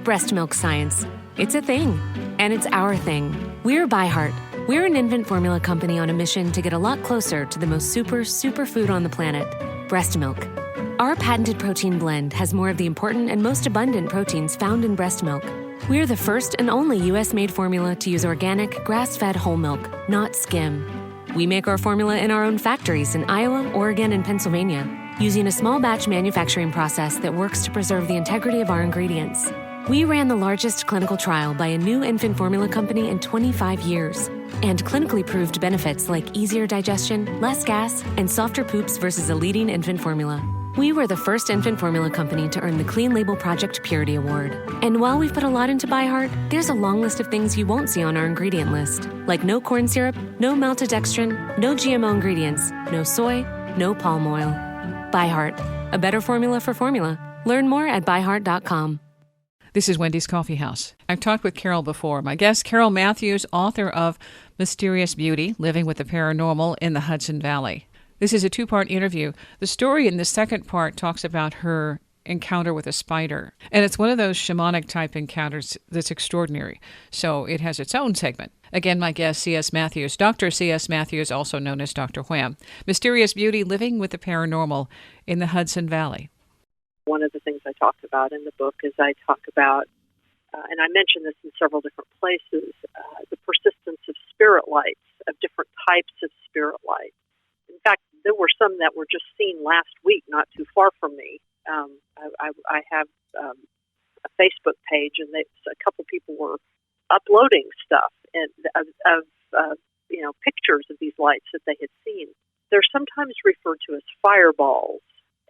Breast milk science. It's a thing, and it's our thing. We're By Heart. We're an infant formula company on a mission to get a lot closer to the most super food on the planet, breast milk. Our patented protein blend has more of the important and most abundant proteins found in breast milk. We're the first and only U.S.-made formula to use organic, grass-fed whole milk, not skim. We make our formula in our own factories in Iowa, Oregon, and Pennsylvania, using a small batch manufacturing process that works to preserve the integrity of our ingredients. We ran the largest clinical trial by a new infant formula company in 25 years, and clinically proved benefits like easier digestion, less gas, and softer poops versus a leading infant formula. We were the first infant formula company to earn the Clean Label Project Purity Award. And while we've put a lot into By Heart, there's a long list of things you won't see on our ingredient list, like no corn syrup, no maltodextrin, no GMO ingredients, no soy, no palm oil. By Heart, a better formula for formula. Learn more at byheart.com. This is Wendy's Coffee House. I've talked with Carol before. My guest, Carol Matthews, author of Mysterious Beauty, Living with the Paranormal in the Hudson Valley. This is a two-part interview. The story in the second part talks about her encounter with a spider. And it's one of those shamanic-type encounters that's extraordinary. So it has its own segment. Again, my guest, C.S. Matthews, Dr. C.S. Matthews, also known as Dr. Wham. Mysterious Beauty, Living with the Paranormal in the Hudson Valley. One of the things I talk about in the book is I talk about, and I mention this in several different places, the persistence of spirit lights, of different types of spirit lights. In fact, there were some that were just seen last week, not too far from me. I have a Facebook page, and a couple people were uploading stuff of pictures of these lights that they had seen. They're sometimes referred to as fireballs.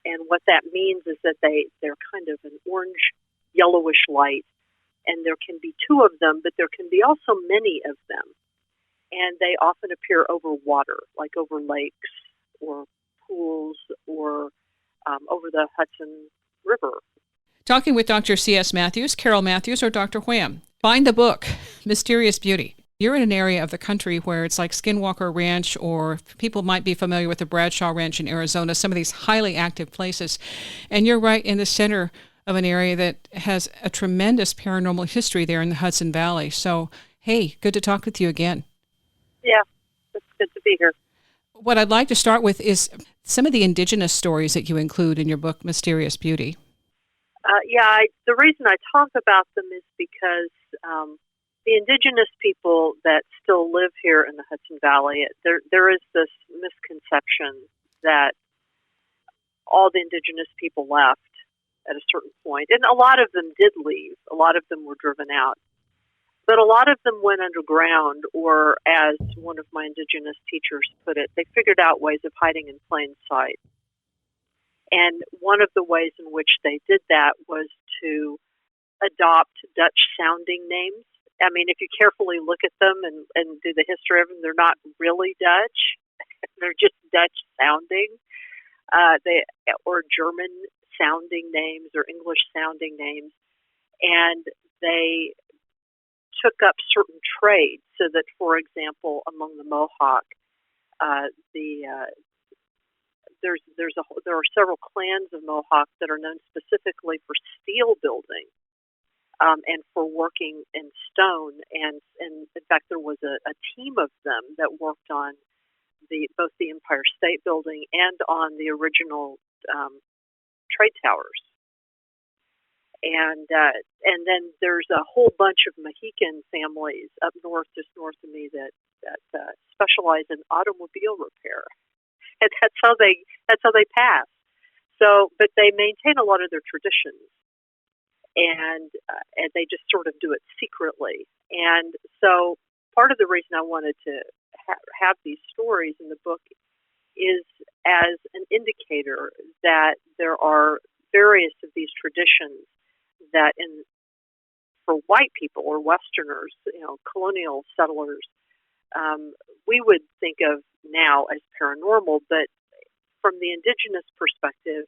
And what that means is that they're kind of an orange, yellowish light, and there can be two of them, but there can be also many of them. And they often appear over water, like over lakes or pools or over the Hudson River. Talking with Dr. C.S. Matthews, Carol Matthews, or Dr. Wham. Find the book, Mysterious Beauty. You're in an area of the country where it's like Skinwalker Ranch, or people might be familiar with the Bradshaw Ranch in Arizona, some of these highly active places. And you're right in the center of an area that has a tremendous paranormal history there in the Hudson Valley. So, hey, good to talk with you again. Yeah, it's good to be here. What I'd like to start with is some of the indigenous stories that you include in your book, Mysterious Beauty. The reason I talk about them is because the indigenous people that still live here in the Hudson Valley, there is this misconception that all the indigenous people left at a certain point. And a lot of them did leave. A lot of them were driven out. But a lot of them went underground, or as one of my indigenous teachers put it, they figured out ways of hiding in plain sight. And one of the ways in which they did that was to adopt Dutch-sounding names. I mean, if you carefully look at them and do the history of them, they're not really Dutch. They're just Dutch-sounding, or German-sounding names or English-sounding names. And they took up certain trades so that, for example, among the Mohawk, there are several clans of Mohawk that are known specifically for steel building. And for working in stone, and in fact, there was a team of them that worked on both the Empire State Building and on the original trade towers. And then there's a whole bunch of Mohican families up north, just north of me, that specialize in automobile repair, and that's how they pass. So, but they maintain a lot of their traditions. And they just sort of do it secretly. And so part of the reason I wanted to have these stories in the book is as an indicator that there are various of these traditions that for white people or Westerners, colonial settlers, we would think of now as paranormal, but from the indigenous perspective,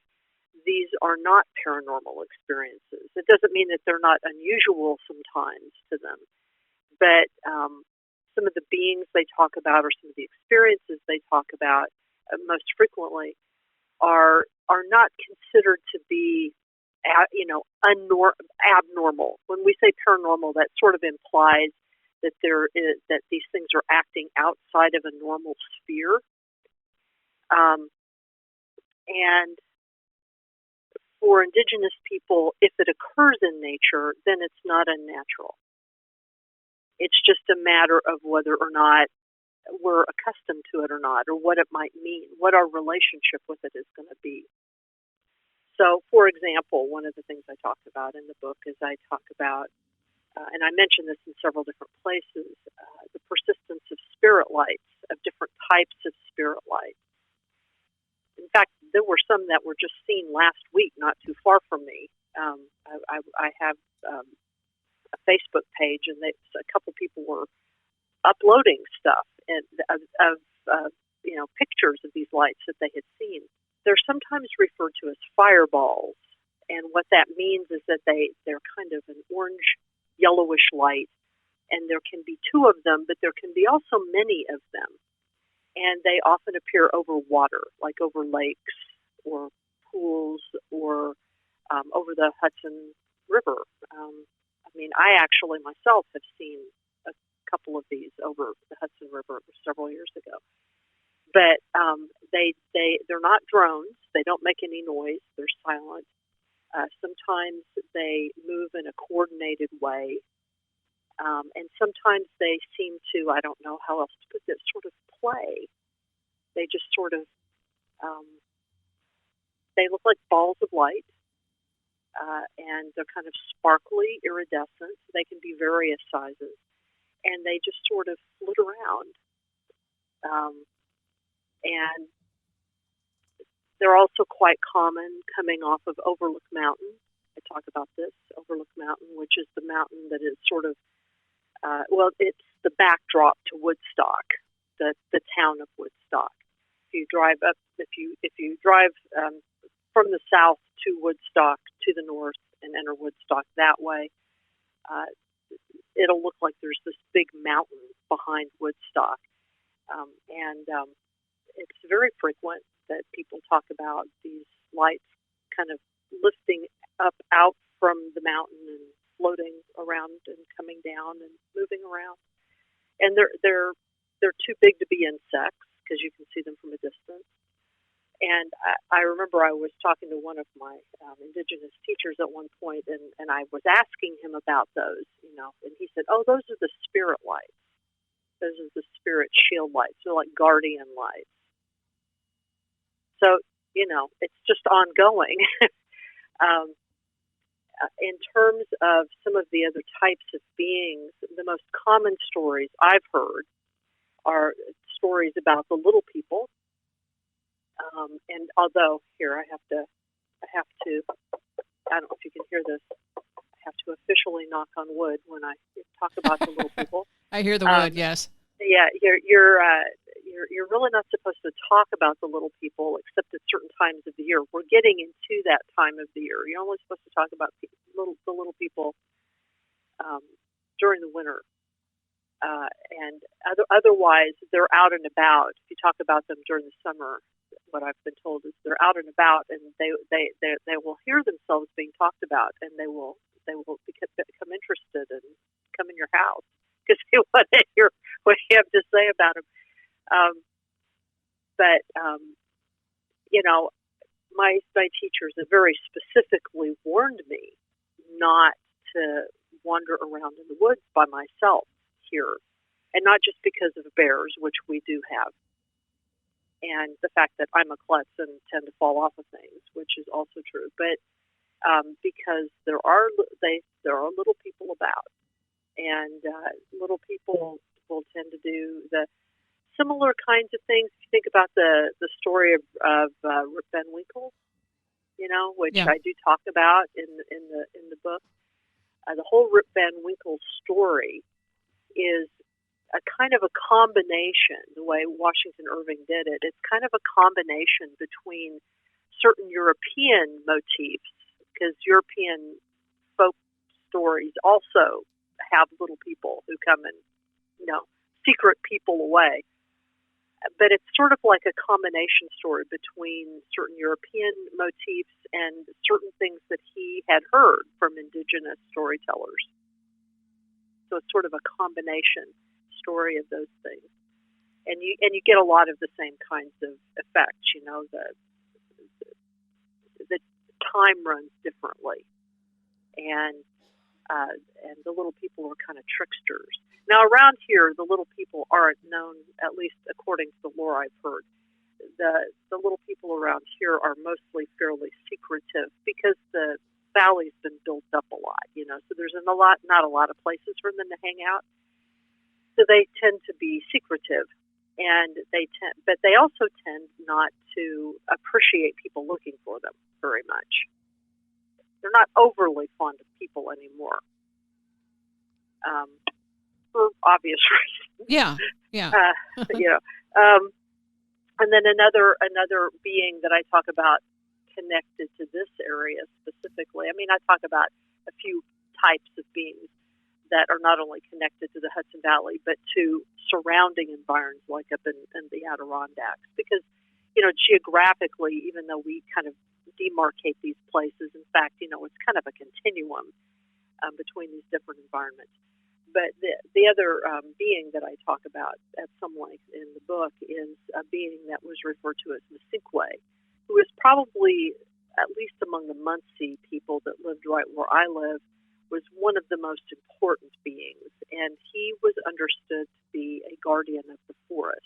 these are not paranormal experiences. It doesn't mean that they're not unusual sometimes to them, but some of the beings they talk about, or some of the experiences they talk about most frequently, are not considered to be abnormal. When we say paranormal, that sort of implies that that these things are acting outside of a normal sphere. And for Indigenous people, if it occurs in nature, then it's not unnatural. It's just a matter of whether or not we're accustomed to it or not, or what it might mean, what our relationship with it is going to be. So, for example, one of the things I talked about in the book is I talk about, and I mention this in several different places, the persistence of spirit lights, of different types of spirit lights. In fact, there were some that were just seen last week, not too far from me. I have a Facebook page, and a couple people were uploading stuff of pictures of these lights that they had seen. They're sometimes referred to as fireballs, and what that means is that they're kind of an orange, yellowish light, and there can be two of them, but there can be also many of them. And they often appear over water, like over lakes or pools or over the Hudson River. I actually myself have seen a couple of these over the Hudson River several years ago. But they're not drones. They don't make any noise. They're silent. Sometimes they move in a coordinated way. And sometimes they seem to, I don't know how else to put this, sort of play. They just sort of, they look like balls of light, and they're kind of sparkly, iridescent. They can be various sizes, and they just sort of flit around. And they're also quite common coming off of Overlook Mountain. I talk about this, Overlook Mountain, which is the mountain that is sort of, it's the backdrop to Woodstock, the town of Woodstock. If you drive from the south to Woodstock to the north and enter Woodstock that way, it'll look like there's this big mountain behind Woodstock. It's very frequent that people talk about these lights kind of lifting up out from the mountain and floating around and coming down and moving around. And they're too big to be insects because you can see them from a distance. And I remember I was talking to one of my Indigenous teachers at one point, and I was asking him about those, and he said, "Oh, those are the spirit lights. Those are the spirit shield lights. They're like guardian lights." So, it's just ongoing. In terms of some of the other types of beings, the most common stories I've heard are stories about the little people. And although here I have to, I don't know if you can hear this, I have to officially knock on wood when I talk about the little people. I hear the wood, yes. Yeah, you're really not supposed to talk about the little people except at certain times of the year. We're getting into that time of the year. You're only supposed to talk about the little people during the winter. And otherwise, they're out and about. If you talk about them during the summer, what I've been told is they're out and about, and they will hear themselves being talked about, and they will become interested and come in your house because they want to hear what you have to say about them. My teachers have very specifically warned me not to wander around in the woods by myself here, and not just because of bears, which we do have, and the fact that I'm a klutz and tend to fall off of things, which is also true, but because there are little people about, and little people will tend to do the similar kinds of things. If you think about the story of Rip Van Winkle, which I do talk about in the book, the whole Rip Van Winkle story is a kind of a combination, the way Washington Irving did it. It's kind of a combination between certain European motifs, because European folk stories also have little people who come and, secret people away. but it's sort of like a combination story between certain European motifs and certain things that he had heard from indigenous storytellers. So it's sort of a combination story of those things, and you get a lot of the same kinds of effects. You know, the time runs differently, and the little people are kind of tricksters. Now around here, the little people aren't known, at least according to the lore I've heard. The little people around here are mostly fairly secretive because the valley's been built up a lot, you know, so there's not a lot of places for them to hang out. So they tend to be secretive, and but they also tend not to appreciate people looking for them very much. They're not overly fond of people anymore, for obvious reasons. Yeah. You know, and then another being that I talk about connected to this area specifically. I mean, I talk about a few types of beings that are not only connected to the Hudson Valley, but to surrounding environs like up in the Adirondacks. Because, you know, geographically, even though we kind of demarcate these places, in fact, you know, it's kind of a continuum between these different environments. But the other being that I talk about at some length in the book is a being that was referred to as Masinkwe, who is probably, at least among the Muncie people that lived right where I live, was one of the most important beings. And he was understood to be a guardian of the forest.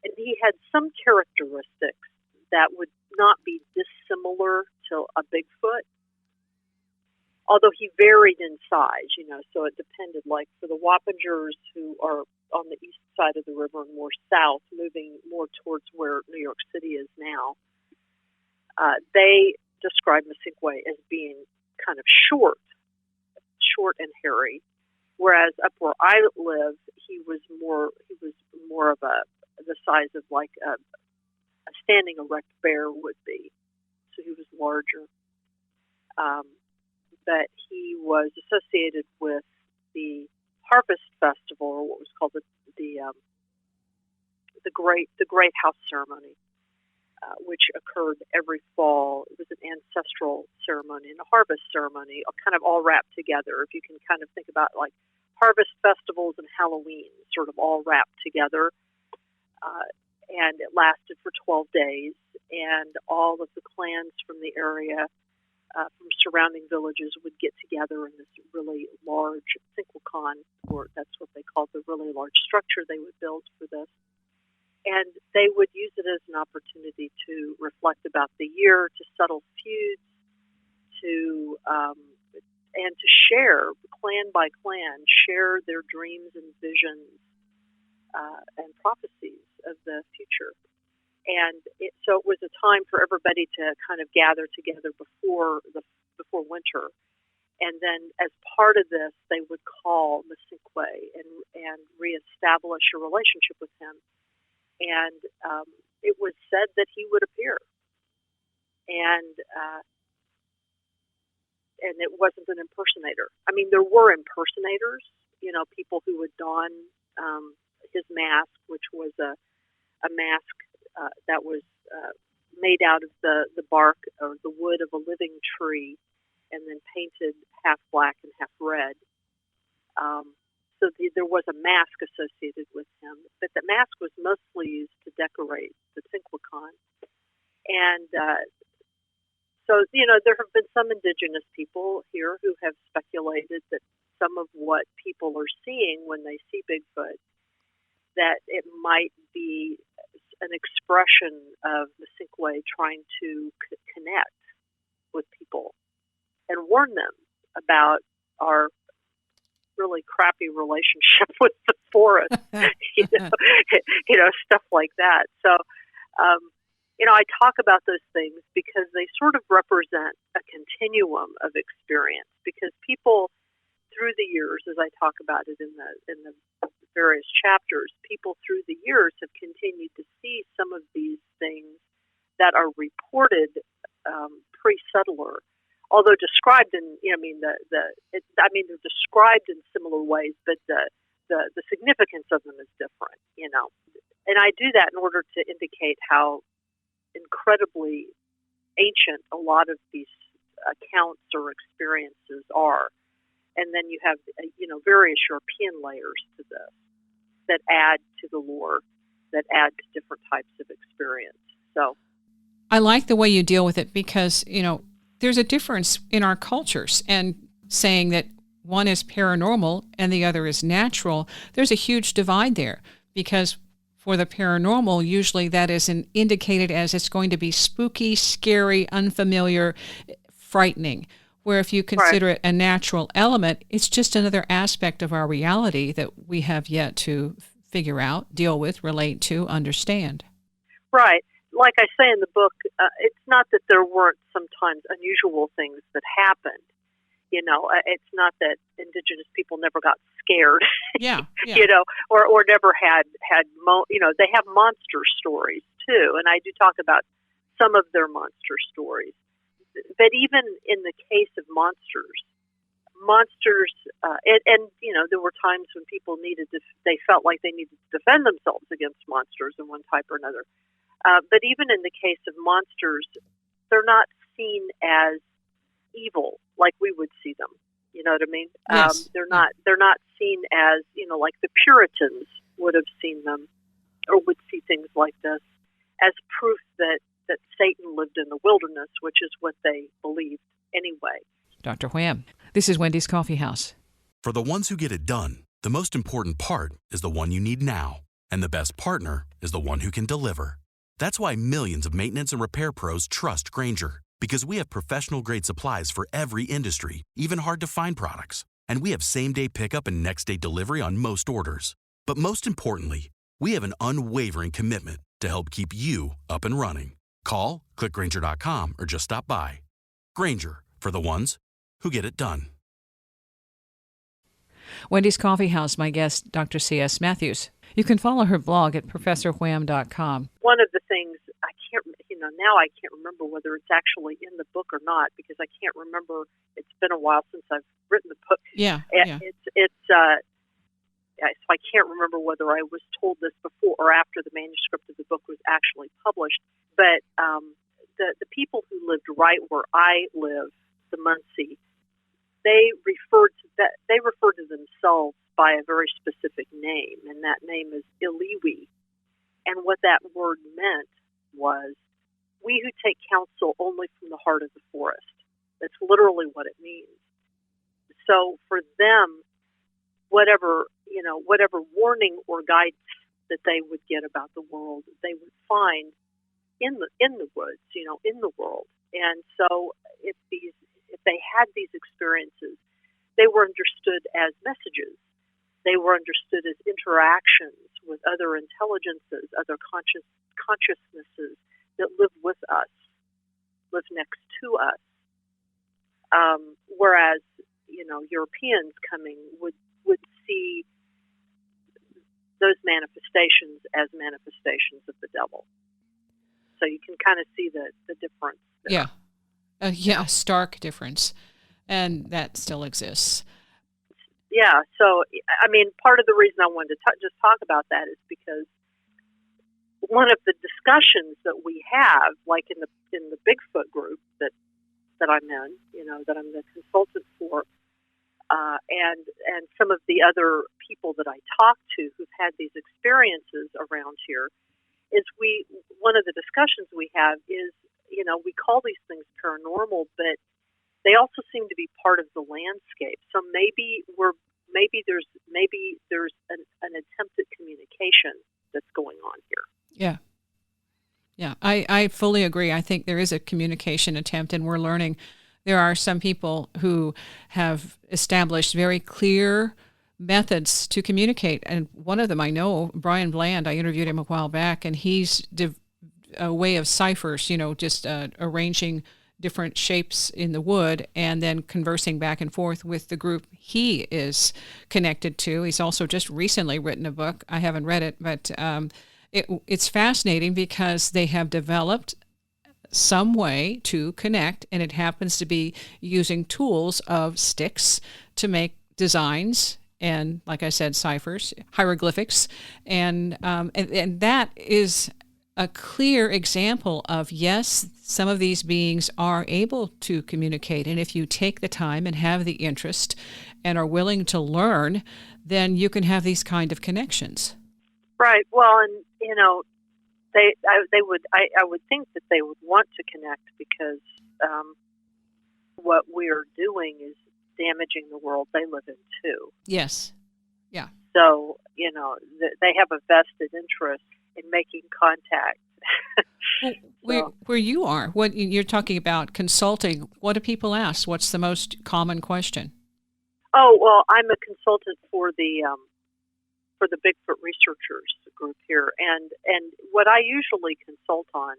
And he had some characteristics that would not be dissimilar to a Bigfoot, although he varied in size, you know, so it depended. Like for the Wappingers, who are on the east side of the river and more south, moving more towards where New York City is now, they describe Masinkwe as being kind of short and hairy, whereas up where I live, he was more of the size of like a standing erect bear would be. So he was larger. But he was associated with the Harvest Festival, or what was called the Great House Ceremony, which occurred every fall. It was an ancestral ceremony and a harvest ceremony, kind of all wrapped together. If you can kind of think about like harvest festivals and Halloween, sort of all wrapped together. And it lasted for 12 days, and all of the clans from the area, from surrounding villages, would get together in this really large Synchronistic, or that's what they called the really large structure they would build for this. And they would use it as an opportunity to reflect about the year, to settle feuds, and to share, clan by clan, share their dreams and visions and prophecies of the future. And so it was a time for everybody to kind of gather together before winter. And then as part of this, they would call Masinkwe and reestablish a relationship with him. And it was said that he would appear. And it wasn't an impersonator. I mean, there were impersonators, you know, people who would don his mask, which was a mask that was made out of the bark or the wood of a living tree and then painted half black and half red. So there was a mask associated with him, but the mask was mostly used to decorate the Synchronistic. And so, you know, there have been some indigenous people here who have speculated that some of what people are seeing when they see Bigfoot, that it might be an expression of Masinkwe trying to connect with people and warn them about our really crappy relationship with the forest, you know, stuff like that. So, you know, I talk about those things because they sort of represent a continuum of experience, because people through the years, as I talk about it in the various chapters, people through the years have continued to see some of these things that are reported pre-settler, although described in, you know, they're described in similar ways, but the significance of them is different, you know. And I do that in order to indicate how incredibly ancient a lot of these accounts or experiences are. And then you have, various European layers to this that add to the lore, that add to different types of experience. So I like the way you deal with it because, there's a difference in our cultures, and saying that one is paranormal and the other is natural, there's a huge divide there, because for the paranormal, usually that is indicated as it's going to be spooky, scary, unfamiliar, frightening. Where if you consider it a natural element, it's just another aspect of our reality that we have yet to figure out, deal with, relate to, understand. Right. Like I say in the book, it's not that there weren't sometimes unusual things that happened. It's not that Indigenous people never got scared. Yeah. Or never had they have monster stories too, and I do talk about some of their monster stories. But even in the case of monsters, there were times when people they felt like they needed to defend themselves against monsters in one type or another. But even in the case of monsters, they're not seen as evil like we would see them. You know what I mean? Yes. They're not seen as, like the Puritans would have seen them or would see things like this as proof that Satan lived in the wilderness, which is what they believed anyway. Dr. Wham. This is Wendy's Coffee House. For the ones who get it done, the most important part is the one you need now. And the best partner is the one who can deliver. That's why millions of maintenance and repair pros trust Grainger, because we have professional-grade supplies for every industry, even hard-to-find products. And we have same-day pickup and next-day delivery on most orders. But most importantly, we have an unwavering commitment to help keep you up and running. Call, click Grainger.com, or just stop by. Grainger, for the ones who get it done. Wendy's Coffee House, my guest, Dr. C.S. Matthews. You can follow her blog at ProfessorWham.com. One of the things now I can't remember whether it's actually in the book or not, because I can't remember. It's been a while since I've written the book. Yeah. So I can't remember whether I was told this before or after the manuscript of the book was actually published. But the people who lived right where I live, the Muncie, they referred to themselves by a very specific name, and that name is Iliwi. And what that word meant was, we who take counsel only from the heart of the forest. That's literally what it means. So for them, whatever warning or guidance that they would get about the world, they would find in the woods, in the world. And so if they had these experiences, they were understood as messages. They were understood as interactions with other intelligences, other consciousnesses that live with us, live next to us. Whereas, Europeans coming would see those manifestations as manifestations of the devil. So you can kind of see the difference there. Yeah. A stark difference. And that still exists. Yeah. So, part of the reason I wanted to just talk about that is because one of the discussions that we have, like in the Bigfoot group that I'm in, that I'm the consultant for, and some of the other people that I talk to who've had these experiences around here, is one of the discussions we have is, we call these things paranormal, but they also seem to be part of the landscape. So maybe there's an attempted communication that's going on here. Yeah, I fully agree. I think there is a communication attempt, and we're learning. There are some people who have established very clear methods to communicate, and one of them I know, Brian Bland, I interviewed him a while back, and he's a way of ciphers, just arranging different shapes in the wood and then conversing back and forth with the group he is connected to. He's also just recently written a book. I haven't read it, but it's fascinating because they have developed some way to connect, and it happens to be using tools of sticks to make designs and, like I said, ciphers, hieroglyphics, and that is a clear example of, yes, some of these beings are able to communicate, and if you take the time and have the interest and are willing to learn, then you can have these kind of connections. Right. Well, and I would think that they would want to connect because what we are doing is damaging the world they live in too. Yes. Yeah. So they have a vested interest in making contact. Where you are, what you're talking about consulting, what do people ask? What's the most common question? Oh, well, I'm a consultant for the Bigfoot researchers group here, and what I usually consult on,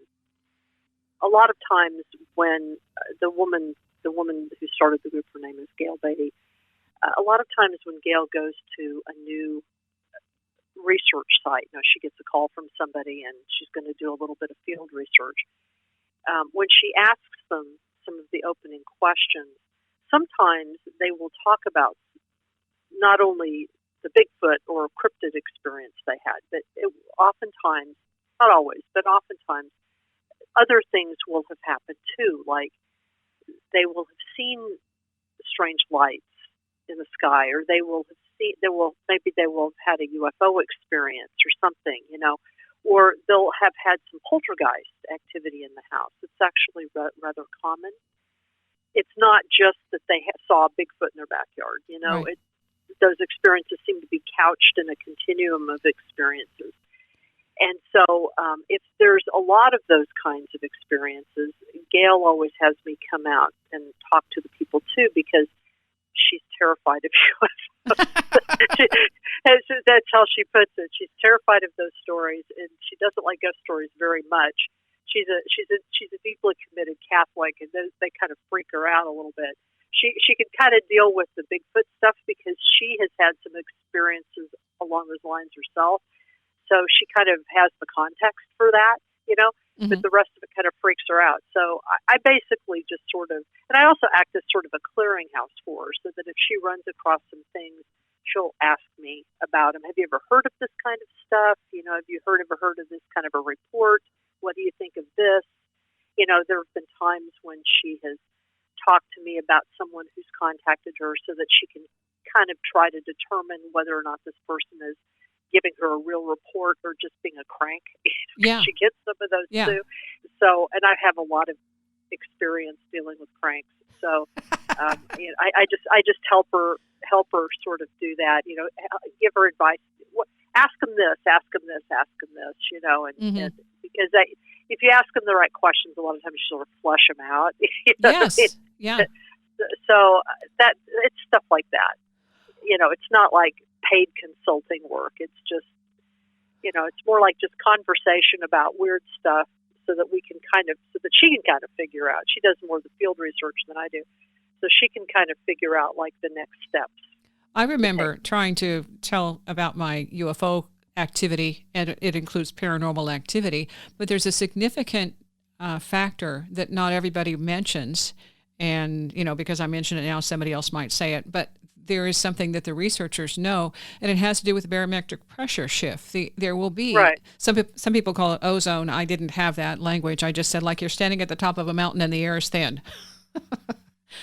a lot of times when the woman who started the group, her name is Gail Beatty. A lot of times when Gail goes to a new research site, she gets a call from somebody and she's going to do a little bit of field research. When she asks them some of the opening questions, sometimes they will talk about not only the Bigfoot or cryptid experience they had, but oftentimes, not always, but oftentimes, other things will have happened too. Like they will have seen strange lights in the sky, or they will have maybe they will have had a UFO experience or something, or they'll have had some poltergeist activity in the house. It's actually rather common. It's not just that they saw a Bigfoot in their backyard, Right. Those experiences seem to be couched in a continuum of experiences. And so if there's a lot of those kinds of experiences, Gail always has me come out and talk to the people too, because she's terrified of UFOs. That's how she puts it. She's terrified of those stories, and she doesn't like ghost stories very much. She's a deeply committed Catholic, and they kind of freak her out a little bit. She can kind of deal with the Bigfoot stuff because she has had some experiences along those lines herself. So she kind of has the context for that, Mm-hmm. but the rest of it kind of freaks her out. So I basically just sort of, and I also act as sort of a clearinghouse for her, so that if she runs across some things, she'll ask me about them. Have you ever heard of this kind of stuff? Have you ever heard of this kind of a report? What do you think of this? There have been times when she has talked to me about someone who's contacted her so that she can kind of try to determine whether or not this person is giving her a real report or just being a crank. Yeah. She gets some of those too. So, and I have a lot of experience dealing with cranks. So, I just help her sort of do that. Give her advice. Ask them this, ask them this, ask them this. Mm-hmm. And because if you ask them the right questions, a lot of times you sort of flush them out. Yes. Yeah. So that it's stuff like that. It's not like paid consulting work. It's just, it's more like just conversation about weird stuff so that she can kind of figure out. She does more of the field research than I do. So she can kind of figure out like the next steps. I remember trying to tell about my UFO activity, and it includes paranormal activity, but there's a significant factor that not everybody mentions. And, because I mention it now, somebody else might say it, but there is something that the researchers know, and it has to do with barometric pressure shift. There will be, right. Some people call it ozone. I didn't have that language. I just said, like, you're standing at the top of a mountain and the air is thin.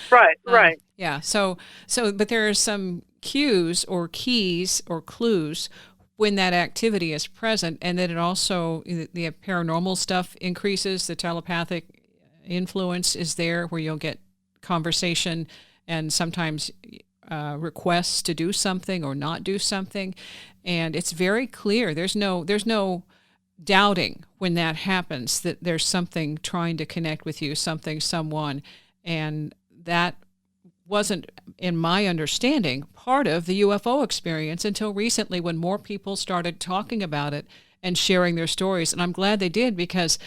Right. Yeah. So, but there are some cues or keys or clues when that activity is present, and then it also, the paranormal stuff increases, the telepathic influence is there, where you'll get conversation and sometimes requests to do something or not do something, and it's very clear. There's no doubting when that happens that there's something trying to connect with you, someone, and that wasn't, in my understanding, part of the UFO experience until recently, when more people started talking about it and sharing their stories. And I'm glad they did, because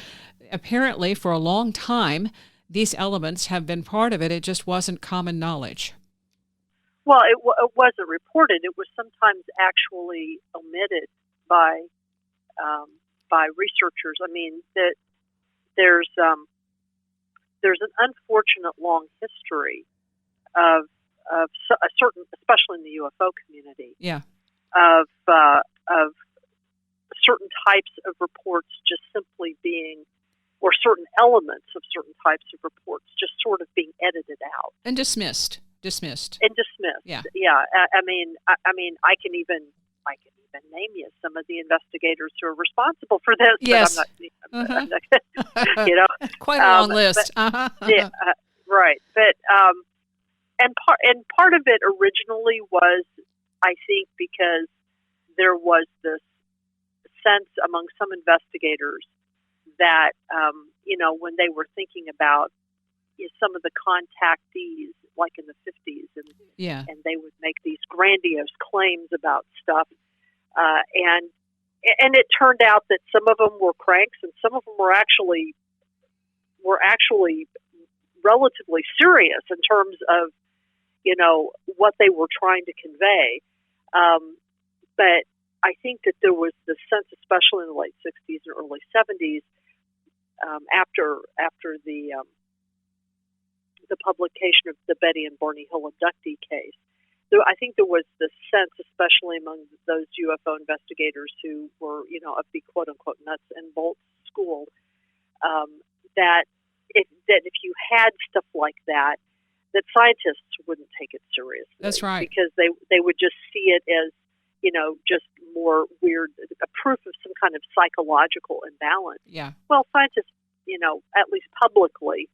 apparently for a long time, these elements have been part of it. It just wasn't common knowledge. Well, it wasn't reported. It was sometimes actually omitted by researchers. I mean, that there's an unfortunate long history of a certain, especially in the UFO community, Yeah. of certain types of reports just simply being, or certain elements of certain types of reports just sort of being edited out And dismissed. and dismissed. Yeah. Yeah. I mean, I can even name you some of the investigators who are responsible for this. Yes. But I'm not, you know, Quite a long list. But, yeah, right. But and part of it originally was, I think, because there was this sense among some investigators that when they were thinking about some of the contactees, like in the 50s, and they would make these grandiose claims about stuff, and it turned out that some of them were cranks and some of them were actually relatively serious in terms of what they were trying to convey. But I think that there was this sense, especially in the late 60s and early 70s, after the publication of the Betty and Barney Hill abductee case. So I think there was this sense, especially among those UFO investigators who were, of the quote unquote nuts and bolts school, that if you had stuff like that scientists wouldn't take it seriously. That's right. Because they would just see it as, just more weird, a proof of some kind of psychological imbalance. Yeah. Well, scientists, at least publicly,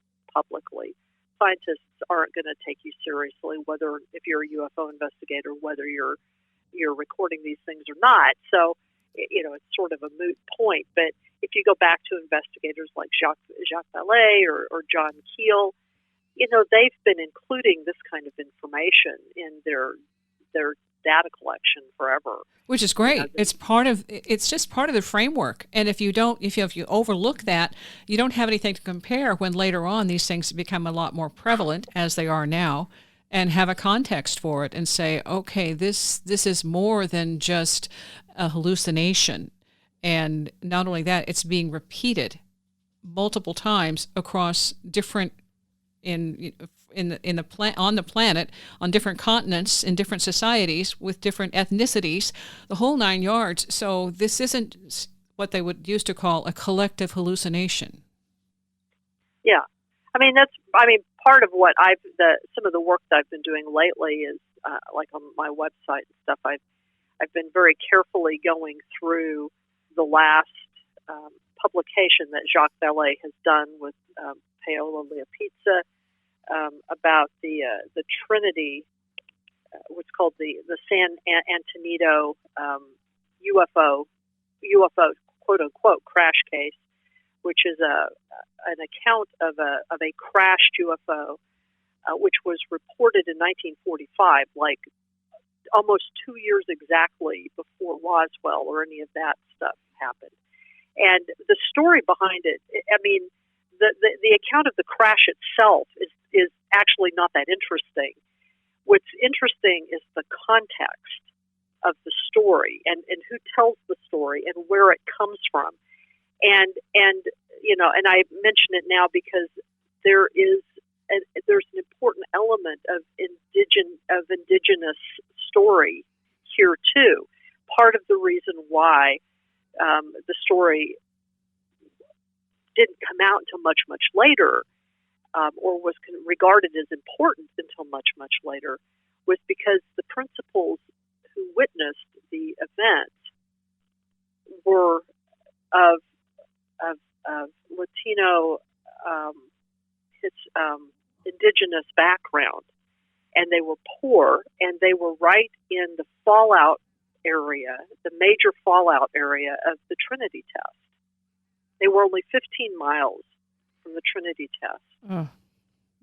scientists aren't going to take you seriously, whether if you're a UFO investigator, whether you're recording these things or not. So, it's sort of a moot point. But if you go back to investigators like Jacques Vallée or John Keel, they've been including this kind of information in their data collection forever. Which is great. It's just part of the framework. And if you overlook that, you don't have anything to compare when later on these things become a lot more prevalent, as they are now, and have a context for it and say, okay, this is more than just a hallucination. And not only that, it's being repeated multiple times across different on the planet, on different continents, in different societies, with different ethnicities, the whole 9 yards. So this isn't what they would used to call a collective hallucination. Yeah, part of what some of the work that I've been doing lately is like on my website and stuff. I've been very carefully going through the last publication that Jacques Vallée has done with Paola Leopizza about the Trinity, what's called the San Antonio UFO quote unquote crash case, which is an account of a crashed UFO, which was reported in 1945, like almost 2 years exactly before Roswell or any of that stuff happened. And the story behind it, the account of the crash itself is actually not that interesting. What's interesting is the context of the story and who tells the story and where it comes from. And I mention it now because there's an important element of indigenous story here too. Part of the reason why the story didn't come out until much later, or was regarded as important until much later, was because the principals who witnessed the event were of Latino, indigenous background, and they were poor, and they were right in the fallout area, the major fallout area of the Trinity test. They were only 15 miles from the Trinity test. Oh,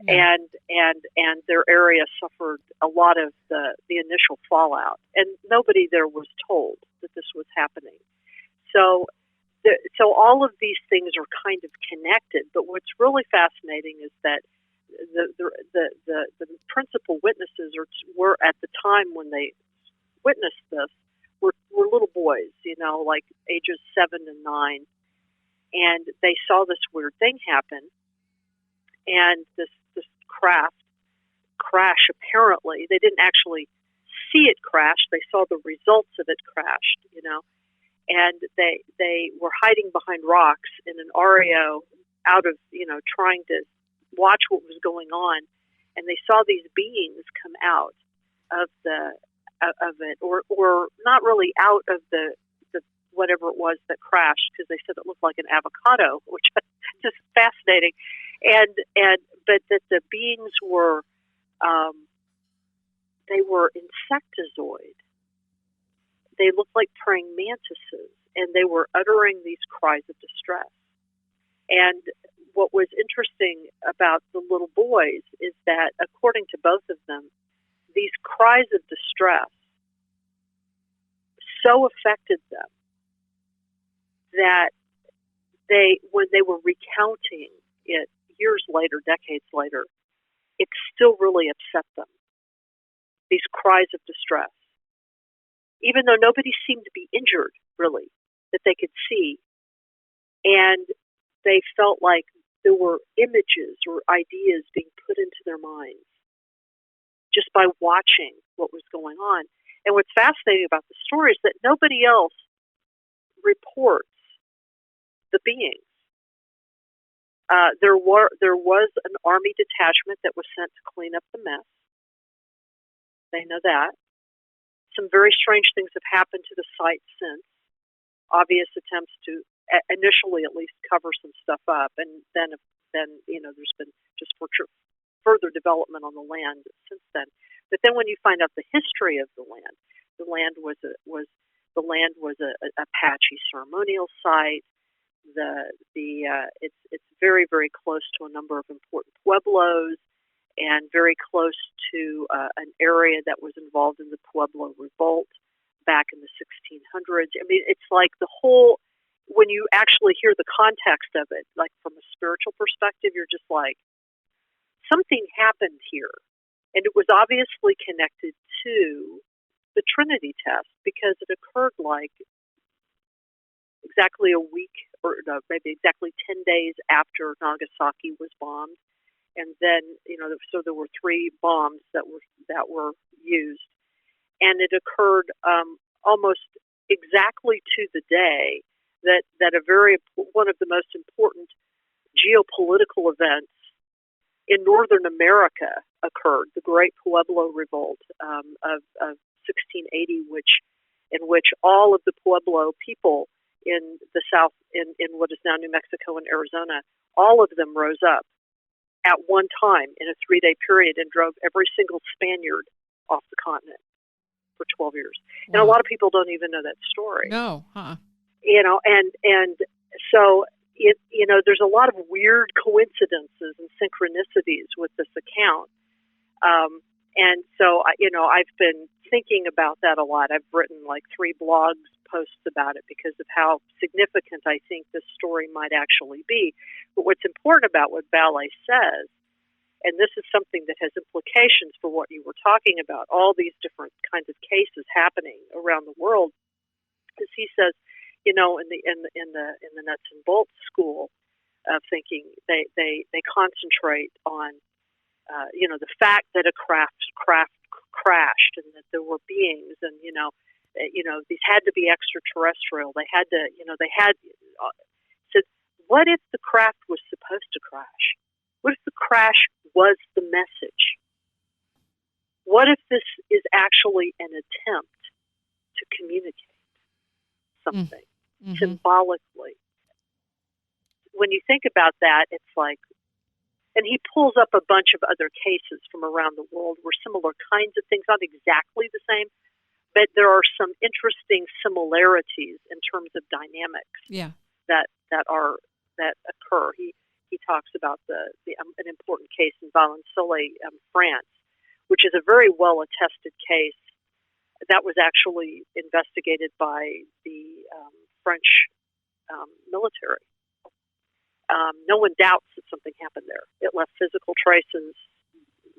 yeah. And their area suffered a lot of the initial fallout, and nobody there was told that this was happening. So all of these things are kind of connected. But what's really fascinating is that the principal witnesses were at the time when they witnessed this were little boys, like ages 7 and 9. And they saw this weird thing happen, and this craft crash, apparently. They didn't actually see it crash. They saw the results of it crashed, and they were hiding behind rocks in an REO out of, trying to watch what was going on. And they saw these beings come out of it, or not really out of the whatever it was that crashed, because they said it looked like an avocado, which is just fascinating. But that the beings were, they were insectozoid. They looked like praying mantises, and they were uttering these cries of distress. And what was interesting about the little boys is that, according to both of them, these cries of distress so affected them that when they were recounting it years later, decades later, it still really upset them, these cries of distress. Even though nobody seemed to be injured, really, that they could see. And they felt like there were images or ideas being put into their minds just by watching what was going on. And what's fascinating about the story is that nobody else reports the beings. There was an army detachment that was sent to clean up the mess. They know that. Some very strange things have happened to the site since. Obvious attempts to initially at least cover some stuff up, and then there's been just further development on the land since then. But then when you find out the history of the land was a Apache ceremonial site. It's very, very close to a number of important pueblos, and very close to an area that was involved in the Pueblo Revolt back in the 1600s. I mean, it's like the whole, when you actually hear the context of it, like from a spiritual perspective, you're just like, something happened here. And it was obviously connected to the Trinity test, because it occurred like exactly a week, or no, maybe exactly 10 days after Nagasaki was bombed. And then, so there were 3 bombs that were used, and it occurred almost exactly to the day that one of the most important geopolitical events in Northern America occurred, the Great Pueblo Revolt of 1680, in which all of the Pueblo people in the south, in what is now New Mexico and Arizona, all of them rose up at one time in a 3-day period and drove every single Spaniard off the continent for 12 years. Wow. And a lot of people don't even know that story. No, huh? And so there's a lot of weird coincidences and synchronicities with this account. And so I've been thinking about that a lot. I've written like 3 blog posts about it because of how significant I think this story might actually be. But what's important about what Ballet says, and this is something that has implications for what you were talking about, all these different kinds of cases happening around the world, is he says, in the nuts and bolts school of thinking, they concentrate on the fact that a craft crashed and that there were beings, and these had to be extraterrestrial. They had to, said, what if the craft was supposed to crash? What if the crash was the message? What if this is actually an attempt to communicate something symbolically? When you think about that, it's like, and he pulls up a bunch of other cases from around the world where similar kinds of things, not exactly the same, but there are some interesting similarities in terms of dynamics that occur. He talks about an important case in Valensole, France, which is a very well attested case that was actually investigated by the French military. No one doubts that something happened there. It left physical traces.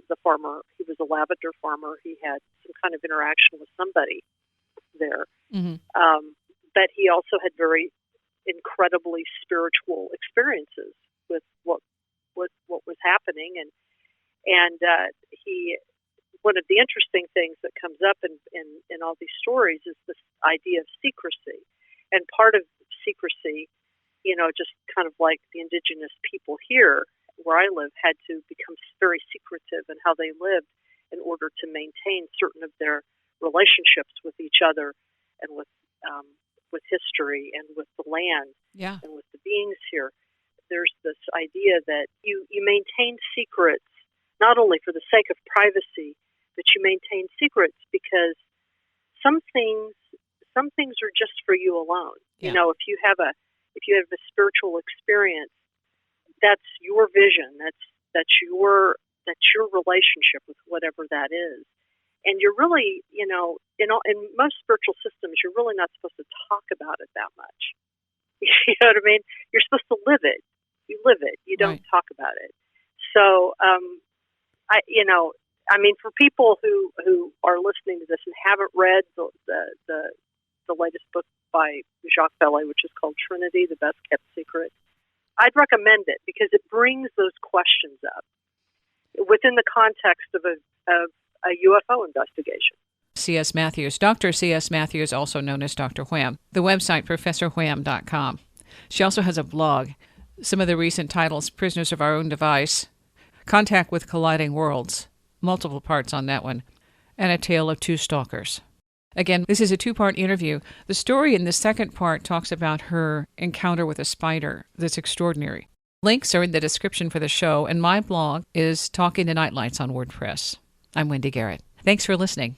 The farmer, he was a lavender farmer. He had some kind of interaction with somebody there. Mm-hmm. But he also had very incredibly spiritual experiences with what was happening. And one of the interesting things that comes up in all these stories is this idea of secrecy. And part of secrecy, just kind of like the indigenous people here where I live had to become very secretive in how they lived in order to maintain certain of their relationships with each other and with history and with the land and with the beings here. There's this idea that you maintain secrets not only for the sake of privacy, but you maintain secrets because some things are just for you alone. Yeah. If you have a spiritual experience, that's your vision. That's your relationship with whatever that is. And you're really, in most spiritual systems, you're really not supposed to talk about it that much. You know what I mean? You're supposed to live it. You live it. You don't talk about it. So, for people who are listening to this and haven't read the latest book by Jacques Vallée, which is called Trinity, The Best Kept Secret, I'd recommend it because it brings those questions up within the context of a UFO investigation. C.S. Matthews, Dr. C.S. Matthews, also known as Dr. Wham. The website, ProfessorWham.com. She also has a blog. Some of the recent titles, Prisoners of Our Own Device, Contact with Colliding Worlds, multiple parts on that one, and A Tale of Two Stalkers. Again, this is a two-part interview. The story in the second part talks about her encounter with a spider that's extraordinary. Links are in the description for the show, and my blog is Talking to Nightlights on WordPress. I'm Wendy Garrett. Thanks for listening.